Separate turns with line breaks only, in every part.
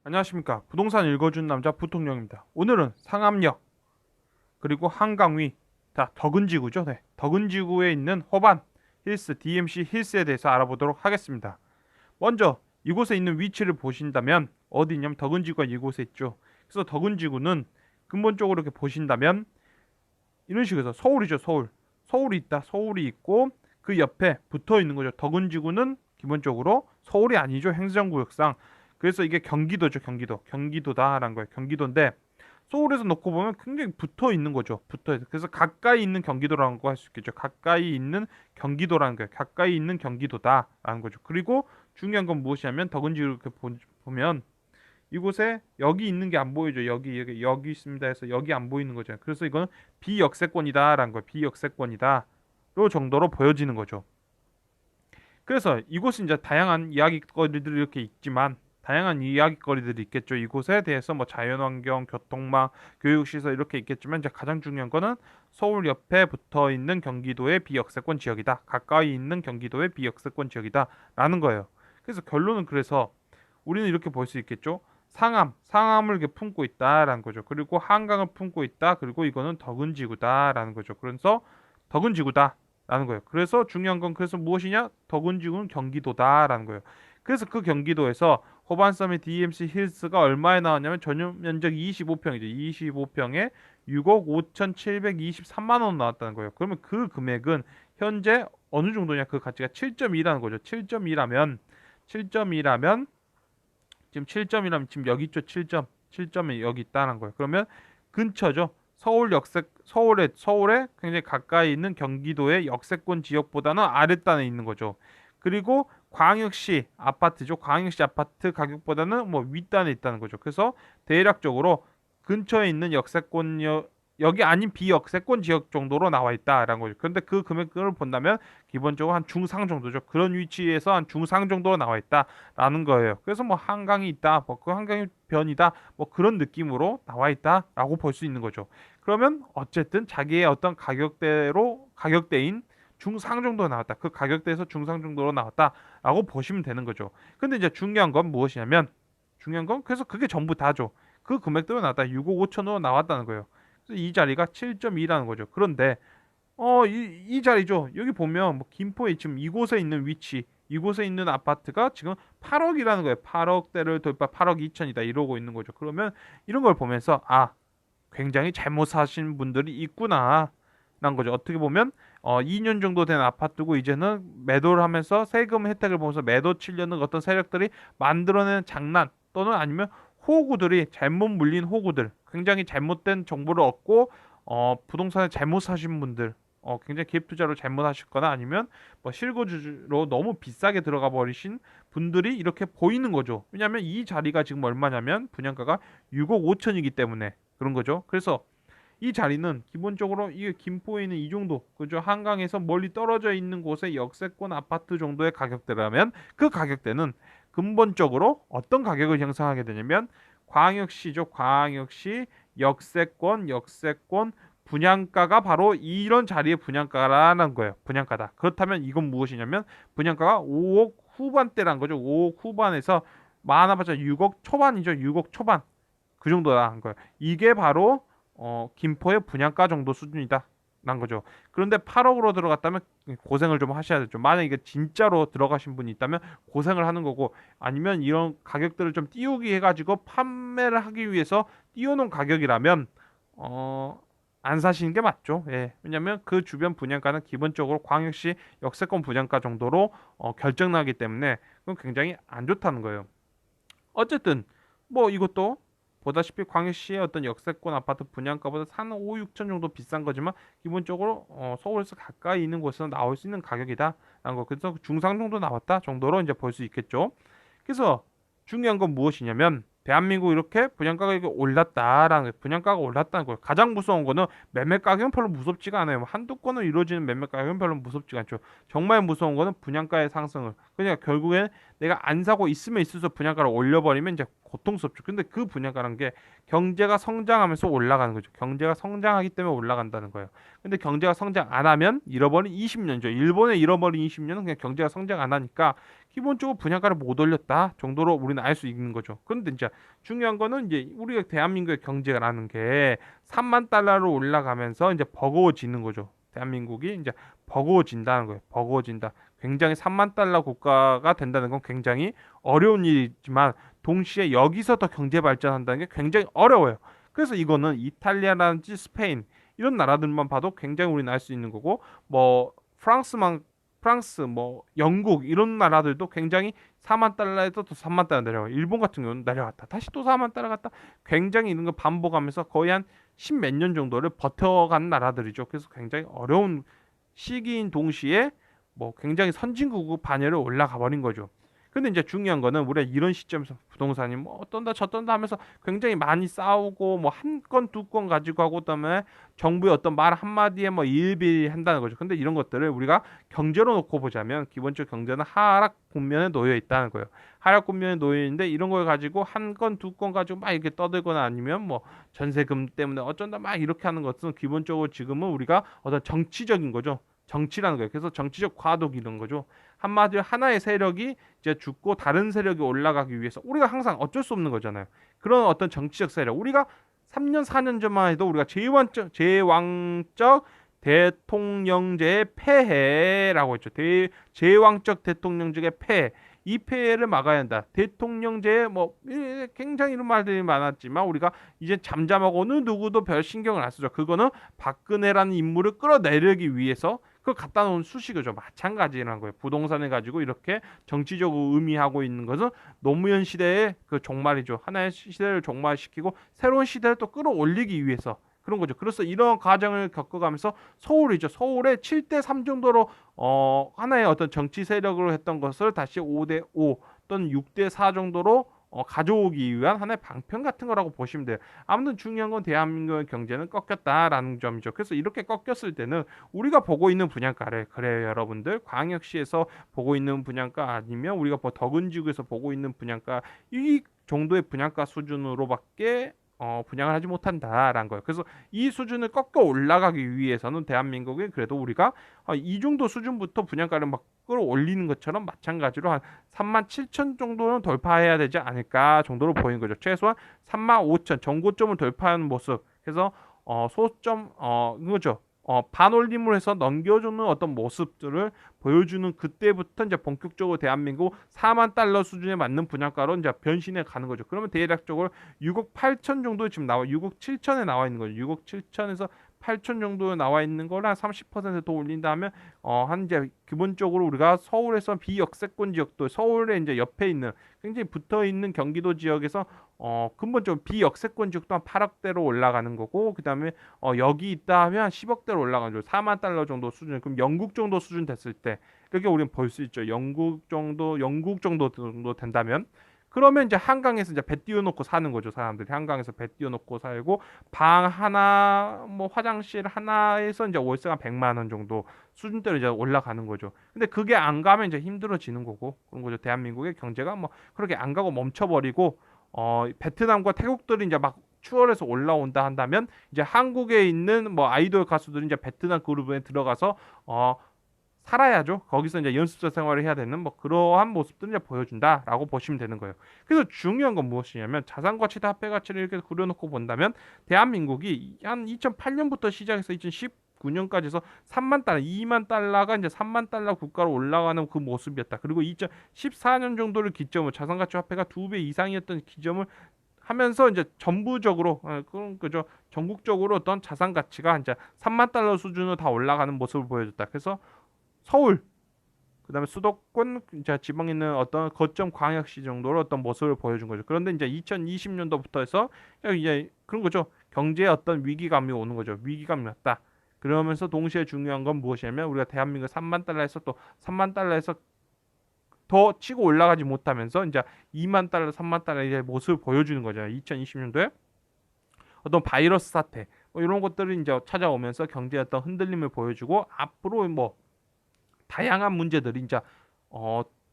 안녕하십니까. 부동산 읽어준 남자 부통령입니다. 오늘은 상암역 그리고 한강 위 덕은지구죠. 네, 덕은지구에 있는 호반 힐스 DMC 힐스에 대해서 알아보도록 하겠습니다. 먼저 이곳에 있는 위치를 보신다면 어디 있냐면 덕은지구가 이곳에 있죠. 그래서 덕은지구는 근본적으로 이렇게 보신다면 이런 식으로 서울이죠. 서울이 있다. 서울이 있고 그 옆에 붙어 있는 거죠. 덕은지구는 기본적으로 서울이 아니죠. 행정구역상. 그래서 이게 경기도죠. 경기도다라는 거예요. 경기도인데 서울에서 놓고 보면 굉장히 붙어 있는 거죠. 붙어 있어. 그래서 가까이 있는 경기도라는 거 할 수 있겠죠. 가까이 있는 경기도라는 거예요. 가까이 있는 경기도다라는 거죠. 그리고 중요한 건 무엇이냐면 덕은지구 이렇게 보면 이곳에 여기 있는 게 안 보이죠. 여기 있습니다 해서 여기 안 보이는 거죠. 그래서 이거는 비역세권이다라는 거예요. 비역세권이다로 정도로 보여지는 거죠. 그래서 이곳은 이제 다양한 이야기거리들이 이렇게 있지만 다양한 이야기거리들이 있겠죠. 이곳에 대해서 뭐 자연환경, 교통망, 교육시설 이렇게 있겠지만 이제 가장 중요한 거는 서울 옆에 붙어 있는 경기도의 비역세권 지역이다. 가까이 있는 경기도의 비역세권 지역이다라는 거예요. 그래서 결론은 그래서 우리는 이렇게 볼 수 있겠죠. 상암을 이렇게 품고 있다라는 거죠. 그리고 한강을 품고 있다. 그리고 이거는 덕은지구다라는 거죠. 그래서 덕은지구다라는 거예요. 그래서 중요한 건 그래서 무엇이냐? 덕은지구는 경기도다라는 거예요. 그래서 그 경기도에서 호반섬의 DMC 힐스가 얼마에 나왔냐면 전용 면적 25평이죠. 25평에 6억 5,723만 원 나왔다는 거예요. 그러면 그 금액은 현재 어느 정도냐? 그 가치가 7.2라는 거죠. 7.2라면 지금 7점이라면 지금 여기 있죠. 7점이 여기 있다는 거예요. 그러면 근처죠. 서울에 굉장히 가까이 있는 경기도의 역세권 지역보다는 아랫단에 있는 거죠. 그리고 광역시 아파트죠. 광역시 아파트 가격보다는 뭐 윗단에 있다는 거죠. 그래서 대략적으로 근처에 있는 역세권 여기 아닌 비역세권 지역 정도로 나와 있다라는 거죠. 그런데 그 금액을 본다면 기본적으로 한 중상 정도죠. 그런 위치에서 한 중상 정도로 나와 있다라는 거예요. 그래서 뭐 한강이 있다, 뭐 그 한강이 변이다, 뭐 그런 느낌으로 나와 있다라고 볼 수 있는 거죠. 그러면 어쨌든 자기의 어떤 가격대인 중상 정도로 나왔다. 그 가격대에서 중상 정도로 나왔다라고 보시면 되는 거죠. 근데 이제 중요한 건 그래서 그게 전부 다죠. 그 금액대로 나왔다. 6억 5천으로 나왔다는 거예요. 그래서 이 자리가 7.2라는 거죠. 그런데 이 자리죠. 여기 보면 뭐 김포에 지금 이곳에 있는 위치, 이곳에 있는 아파트가 지금 8억이라는 거예요. 8억대를 돌파 8억 2천이다 이러고 있는 거죠. 그러면 이런 걸 보면서 굉장히 잘못 사신 분들이 있구나. 란 거죠. 어떻게 보면 2년 정도 된 아파트고 이제는 매도를 하면서 세금 혜택을 보면서 매도 치려는 어떤 세력들이 만들어낸 장난 또는 아니면 호구들이 잘못 물린 호구들 굉장히 잘못된 정보를 얻고 부동산에 잘못 사신 분들 굉장히 기업 투자로 잘못하셨거나 아니면 뭐 실거주로 너무 비싸게 들어가 버리신 분들이 이렇게 보이는 거죠. 왜냐하면 이 자리가 지금 얼마냐면 분양가가 6억 5천이기 때문에 그런 거죠. 그래서 이 자리는 기본적으로 이 김포에 있는 이 정도, 그죠? 한강에서 멀리 떨어져 있는 곳의 역세권 아파트 정도의 가격대라면 그 가격대는 근본적으로 어떤 가격을 형성하게 되냐면 광역시죠. 광역시 역세권 분양가가 바로 이런 자리의 분양가라는 거예요. 분양가다. 그렇다면 이건 무엇이냐면 분양가가 5억 후반대란 거죠. 5억 후반에서 많아봤자 6억 초반이죠. 6억 초반. 그 정도라는 거예요. 이게 바로 김포의 분양가 정도 수준이다. 난 거죠. 그런데 8억으로 들어갔다면 고생을 좀 하셔야 되죠. 만약 이게 진짜로 들어가신 분이 있다면 고생을 하는 거고 아니면 이런 가격들을 좀 띄우기 해가지고 판매를 하기 위해서 띄워놓은 가격이라면 안 사시는 게 맞죠. 예. 왜냐면 그 주변 분양가는 기본적으로 광역시 역세권 분양가 정도로 결정나기 때문에 그건 굉장히 안 좋다는 거예요. 어쨌든 뭐 이것도 보다시피 광역시의 어떤 역세권 아파트 분양가보다 한 5, 6천 정도 비싼 거지만 기본적으로 서울에서 가까이 있는 곳에서 나올 수 있는 가격이다라는 거. 그래서 중상 정도 나왔다 정도로 이제 볼 수 있겠죠. 그래서 중요한 건 무엇이냐면 대한민국 이렇게 분양가가 올랐다는 거예요. 가장 무서운 거는 매매 가격은 별로 무섭지가 않아요. 한두 건으로 이루어지는 매매 가격은 별로 무섭지가 않죠. 정말 무서운 거는 분양가의 상승을. 그러니까 결국엔 내가 안 사고 있으면 있어서 분양가를 올려버리면 이제 고통스럽죠. 근데 그 분양가라는 게 경제가 성장하면서 올라가는 거죠. 경제가 성장하기 때문에 올라간다는 거예요. 근데 경제가 성장 안 하면 잃어버린 20년이죠. 일본의 잃어버린 20년은 그냥 경제가 성장 안 하니까 기본적으로 분양가를 못 올렸다 정도로 우리는 알 수 있는 거죠. 그런데 이제 중요한 거는 이제 우리가 대한민국의 경제라는 게 3만 달러로 올라가면서 이제 버거워지는 거죠. 대한민국이 이제 버거워진다는 거예요. 버거워진다. 굉장히 3만 달러 국가가 된다는 건 굉장히 어려운 일이지만 동시에 여기서 더 경제 발전한다는 게 굉장히 어려워요. 그래서 이거는 이탈리아라든지 스페인 이런 나라들만 봐도 굉장히 우리는 알 수 있는 거고 뭐 프랑스 뭐 영국 이런 나라들도 굉장히 4만 달러에서 또 3만 달러 내려가. 일본 같은 경우는 내려갔다. 다시 또 4만 달러 갔다. 굉장히 이런 걸 반복하면서 거의 한 10 몇 년 정도를 버텨간 나라들이죠. 그래서 굉장히 어려운 시기인 동시에 뭐 굉장히 선진국 반열에 올라가 버린 거죠. 근데 이제 중요한 거는 우리가 이런 시점에서 부동산이 뭐 어떤다 저떤다 하면서 굉장히 많이 싸우고 뭐 한 건 두 건 가지고 하고 그다음에 정부의 어떤 말 한마디에 뭐 일비한다는 거죠. 근데 이런 것들을 우리가 경제로 놓고 보자면 기본적으로 경제는 하락 국면에 놓여 있다는 거예요. 하락 국면에 놓여 있는데 이런 걸 가지고 한 건 두 건 가지고 막 이렇게 떠들거나 아니면 뭐 전세금 때문에 어쩐다 막 이렇게 하는 것은 기본적으로 지금은 우리가 어떤 정치적인 거죠. 정치라는 거예요. 그래서 정치적 과도기 이런 거죠. 한마디로 하나의 세력이 이제 죽고 다른 세력이 올라가기 위해서 우리가 항상 어쩔 수 없는 거잖아요. 그런 어떤 정치적 세력. 우리가 3년 4년 전만 해도 우리가 제왕적 대통령제의 폐해라고 했죠. 제왕적 대통령제의 폐해. 이 폐해를 막아야 한다. 대통령제 뭐 굉장히 이런 말들이 많았지만 우리가 이제 잠잠하고 어느 누구도 별 신경을 안 쓰죠. 그거는 박근혜라는 인물을 끌어내리기 위해서 그걸 갖다 놓은 수식어죠. 마찬가지라는 거예요. 부동산을 가지고 이렇게 정치적으로 의미하고 있는 것은 노무현 시대의 그 종말이죠. 하나의 시대를 종말시키고 새로운 시대를 또 끌어올리기 위해서 그런 거죠. 그래서 이런 과정을 겪어가면서 서울이죠. 서울의 7대 3 정도로 하나의 어떤 정치 세력으로 했던 것을 다시 5대 5 또는 6대 4 정도로 가져오기 위한 하나의 방편 같은 거라고 보시면 돼요. 아무튼 중요한 건 대한민국의 경제는 꺾였다라는 점이죠. 그래서 이렇게 꺾였을 때는 우리가 보고 있는 분양가를 그래요, 여러분들. 광역시에서 보고 있는 분양가 아니면 우리가 뭐 덕은지구에서 보고 있는 분양가 이 정도의 분양가 수준으로밖에 분양을 하지 못한다라는 거예요. 그래서 이 수준을 꺾어 올라가기 위해서는 대한민국이 그래도 우리가 이 정도 수준부터 분양가를 막 끌어올리는 것처럼 마찬가지로 한 3만 7천 정도는 돌파해야 되지 않을까 정도로 보이는 거죠. 최소한 3만 5천 정고점을 돌파하는 모습. 그래서 소점 이거죠. 반올림을 해서 넘겨주는 어떤 모습들을 보여주는 그때부터 이제 본격적으로 대한민국 4만 달러 수준에 맞는 분양가로 이제 변신해 가는 거죠. 그러면 대략적으로 6억 8천 정도 지금 나와 6억 7천에 나와 있는 거죠. 6억 7천에서 8천 정도에 나와 있는 거를 한 30%더 올린다 하면 한 이제 기본적으로 우리가 서울에서 비역세권 지역도 서울에 이제 옆에 있는 굉장히 붙어 있는 경기도 지역에서 근본적으로 비역세권 지역도 한 8억대로 올라가는 거고 그다음에 여기 있다 하면 한 10억대로 올라가는 거죠. 4만 달러 정도 수준. 그럼 영국 정도 수준 됐을 때 이렇게 우리는 볼 수 있죠. 영국 정도 된다면 그러면 이제 한강에서 이제 배 띄워놓고 사는 거죠. 사람들이 한강에서 배 띄워놓고 살고 방 하나 뭐 화장실 하나에서 이제 월세가 100만 원 정도 수준대로 이제 올라가는 거죠. 근데 그게 안 가면 이제 힘들어지는 거고 그런 거죠. 대한민국의 경제가 뭐 그렇게 안 가고 멈춰버리고 베트남과 태국들이 이제 막 추월해서 올라온다 한다면 이제 한국에 있는 뭐 아이돌 가수들이 이제 베트남 그룹에 들어가서 살아야죠. 거기서 이제 연습생 생활을 해야 되는 뭐 그러한 모습들을 이제 보여준다라고 보시면 되는 거예요. 그래서 중요한 건 무엇이냐면 자산 가치와 화폐 가치를 이렇게 그려놓고 본다면 대한민국이 한 2008년부터 시작해서 2019년까지 해서 3만 달러, 2만 달러가 이제 3만 달러 국가로 올라가는 그 모습이었다. 그리고 2014년 정도를 기점으로 자산 가치 화폐가 2배 이상이었던 기점을 하면서 이제 전부적으로 그죠 전국적으로 어떤 자산 가치가 이제 3만 달러 수준으로 다 올라가는 모습을 보여줬다. 그래서 서울 그다음에 수도권 이제 지방에 있는 어떤 거점 광역시 정도로 어떤 모습을 보여준 거죠. 그런데 이제 2020년도부터 해서 이제 그런 거죠. 경제에 어떤 위기감이 오는 거죠. 위기감이 왔다. 그러면서 동시에 중요한 건 무엇이냐면 우리가 대한민국 3만 달러에서 또 3만 달러에서 더 치고 올라가지 못하면서 이제 2만 달러, 3만 달러의 모습을 보여주는 거죠. 2020년도에 어떤 바이러스 사태 뭐 이런 것들이 이제 찾아오면서 경제의 어떤 흔들림을 보여주고 앞으로 뭐 다양한 문제들이 이제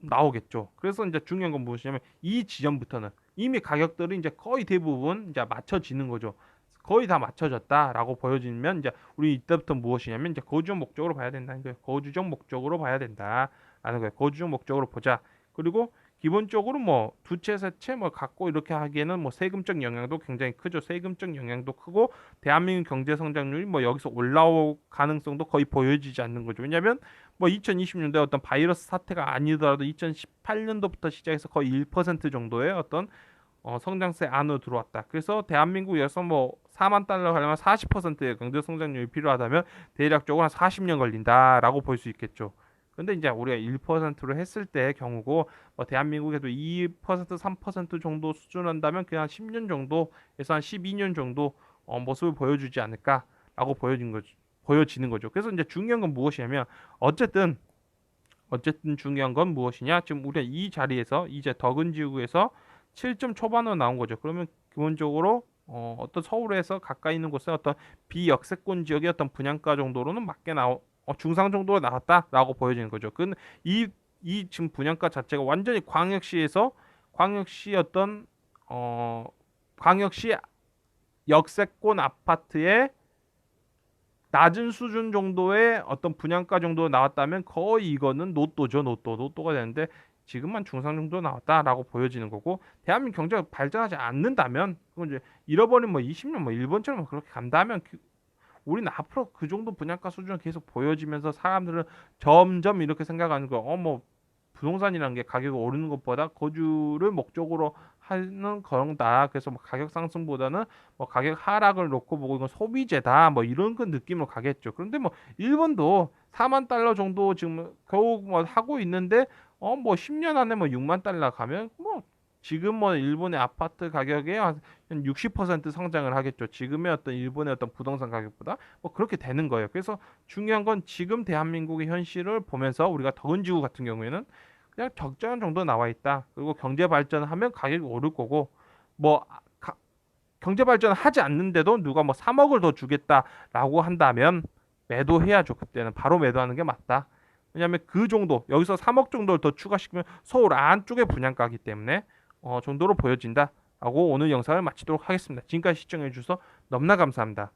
나오겠죠. 그래서 이제 중요한 건 무엇이냐면 이 지점부터는 이미 가격들이 이제 거의 대부분 이제 맞춰지는 거죠. 거의 다 맞춰졌다라고 보여지면 이제 우리 이때부터 무엇이냐면 이제 거주적 목적으로 봐야 된다는 거예요. 거주적 목적으로 봐야 된다라는 거예요. 거주적 목적으로 보자. 그리고 기본적으로 뭐 두 채, 세 채 뭐 갖고 이렇게 하기에는 뭐 세금적 영향도 굉장히 크죠. 세금적 영향도 크고 대한민국 경제 성장률이 뭐 여기서 올라올 가능성도 거의 보여지지 않는 거죠. 왜냐하면 뭐 2020년대 어떤 바이러스 사태가 아니더라도 2018년도부터 시작해서 거의 1% 정도의 어떤 성장세 안으로 들어왔다. 그래서 대한민국에서 뭐 4만 달러 가려면 40%의 경제 성장률이 필요하다면 대략적으로 한 40년 걸린다라고 볼 수 있겠죠. 근데 이제 우리가 1%로 했을 때의 경우고 대한민국에도 2%, 3% 정도 수준한다면 그냥 10년 정도에서 한 12년 정도 모습을 보여주지 않을까라고 보여지는 거죠. 그래서 이제 중요한 건 무엇이냐면 어쨌든 중요한 건 무엇이냐? 지금 우리가 이 자리에서 이제 덕은지구에서 7점 초반으로 나온 거죠. 그러면 기본적으로 어떤 서울에서 가까이 있는 곳에 어떤 비역세권 지역의 어떤 분양가 정도로는 맞게 중상 정도로 나왔다라고 보여지는 거죠. 이 지금 분양가 자체가 완전히 광역시 어떤 광역시 역세권 아파트의 낮은 수준 정도의 어떤 분양가 정도 나왔다면 거의 이거는 노또죠, 노또가 되는데 지금만 중상 정도 나왔다라고 보여지는 거고 대한민국 경제가 발전하지 않는다면 그건 이제 잃어버린 뭐 20년 뭐 일본처럼 그렇게 간다면 우리는 앞으로 그 정도 분양가 수준을 계속 보여지면서 사람들은 점점 이렇게 생각하는 거, 뭐 부동산이라는 게 가격이 오르는 것보다 거주를 목적으로 하는 거다. 그래서 뭐 가격 상승보다는 뭐 가격 하락을 놓고 보고 이건 소비재다. 뭐 이런 그 느낌으로 가겠죠. 그런데 뭐 일본도 4만 달러 정도 지금 겨우 뭐 하고 있는데 뭐 10년 안에 뭐 6만 달러 가면 뭐 지금 뭐 일본의 아파트 가격의 한 60% 성장을 하겠죠. 지금의 어떤 일본의 어떤 부동산 가격보다 뭐 그렇게 되는 거예요. 그래서 중요한 건 지금 대한민국의 현실을 보면서 우리가 더운지구 같은 경우에는 그냥 적정한 정도 나와 있다. 그리고 경제 발전하면 가격이 오를 거고 뭐 경제 발전하지 않는데도 누가 뭐 3억을 더 주겠다라고 한다면 매도해야죠. 그때는 바로 매도하는 게 맞다. 왜냐하면 그 정도 여기서 3억 정도를 더 추가시키면 서울 안쪽의 분양가기 때문에 정도로 보여진다라고 오늘 영상을 마치도록 하겠습니다. 지금까지 시청해 주셔서 너무나 감사합니다.